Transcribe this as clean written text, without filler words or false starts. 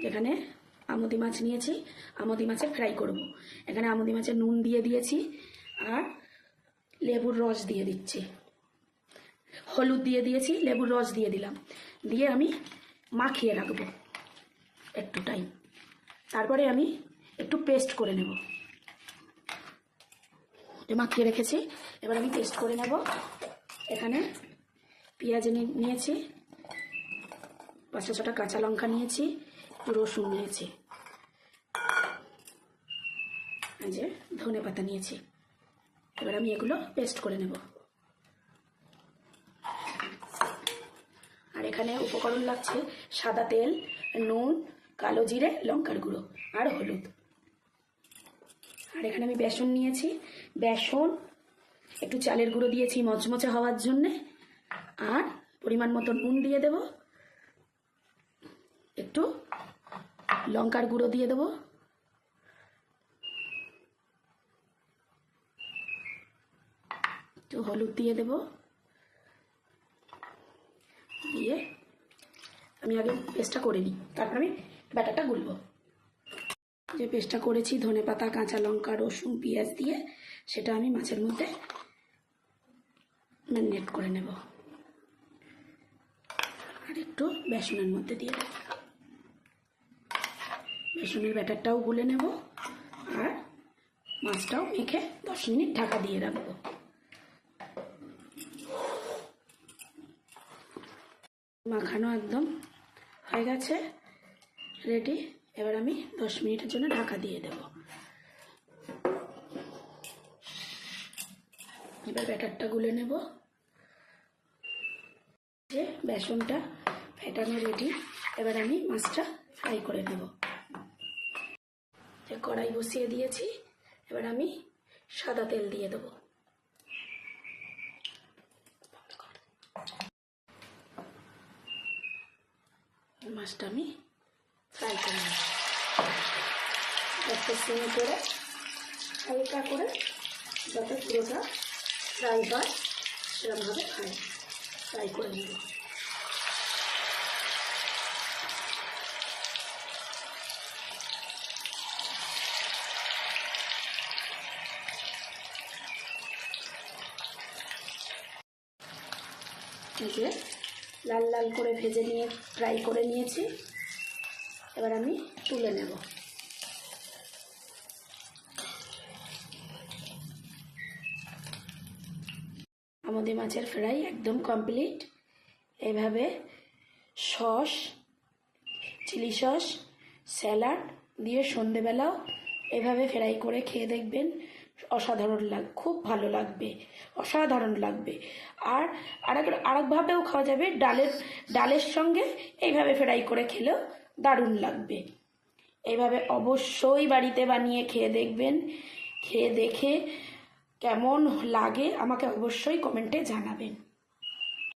এখানে আমুদি মাছ নিয়েছি, আমুদি মাছের ফ্রাই করব। এখানে আমুদি মাছের নুন দিয়ে দিয়েছি আর লেবুর রস দিয়ে দিচ্ছি, হলুদ দিয়ে দিয়েছি, লেবুর রস দিয়ে দিলাম, দিয়ে আমি মাখিয়ে রাখবো একটু টাইম। তারপরে আমি একটু পেস্ট করে নেব। মাখিয়ে রেখেছি, এবার আমি পেস্ট করে নেব। এখানে পেঁয়াজ নিয়েছি, 5-6টা কাঁচা লঙ্কা নিয়েছি, একটু রসুন নিয়েছি, এই যে ধনে পাতা নিয়েছি। এবার আমি এগুলো পেস্ট করে নেব। আর এখানে উপকরণ লাগছে সাদা তেল, নুন, কালো জিরে, লঙ্কার গুঁড়ো আর হলুদ। আর এখানে আমি বেসন নিয়েছি, বেসন একটু চালের গুঁড়ো দিয়েছি মচমচে হওয়ার জন্যে, আর পরিমাণ মতো নুন দিয়ে দেব, একটু লঙ্কার গুঁড়ো দিয়ে দেব, একটু হলুদ দিয়ে দেব, দিয়ে আমি আগে পেস্টটা করে নিই, তারপর আমি ব্যাটারটা গুলবো। যে পেস্টটা করেছি ধনে পাতা, কাঁচা লঙ্কা, রসুন, পেঁয়াজ দিয়ে, সেটা আমি মাছের মধ্যে ম্যারিনেট করে নেব। আর একটু বেসনের মধ্যে দিয়ে দেব, বেসনের ব্যাটারটাও গুলে নেব, আর মাছটাও মেখে 10 মিনিট ঢাকা দিয়ে রাখবো। মাখানো একদম হয়ে গেছে, রেডি। এবার আমি 10 মিনিটের জন্য ঢাকা দিয়ে দেব। এবার ব্যাটারটা গুলে নেব। যে বেসনটা ফেটানো রেডি, এবার আমি মাছটা ফ্রাই করে নেব। যে কড়াই বসিয়ে দিয়েছি, এবার আমি সাদা তেল দিয়ে দেব। মাছটা আমি ফ্রাই করে নেব, একটা সিমে করে হালকা করে, যাতে পুরোটা ফ্রাই হয় সেরকমভাবে ফ্রাই করে নেব। এই যে লাল লাল করে ভেজে নিয়ে ফ্রাই করে নিয়েছি, এবার আমি তুলে নেব। আমুদি মাছের ফ্রাই একদম কমপ্লিট। এইভাবে সস, চিলি সস, স্যালাড দিয়ে সন্ধেবেলাও এভাবে ফ্রাই করে খেয়ে দেখবেন, অসাধারণ খুব ভালো লাগবে, অসাধারণ লাগবে। আর আরেকভাবেও খাওয়া যাবে, ডালের সঙ্গে এইভাবে ফ্রাই করে খেলেও দারুণ লাগবে। এইভাবে অবশ্যই বাড়িতে বানিয়ে খেয়ে দেখবেন, খেয়ে দেখে কেমন লাগে আমাকে অবশ্যই কমেন্টে জানাবেন।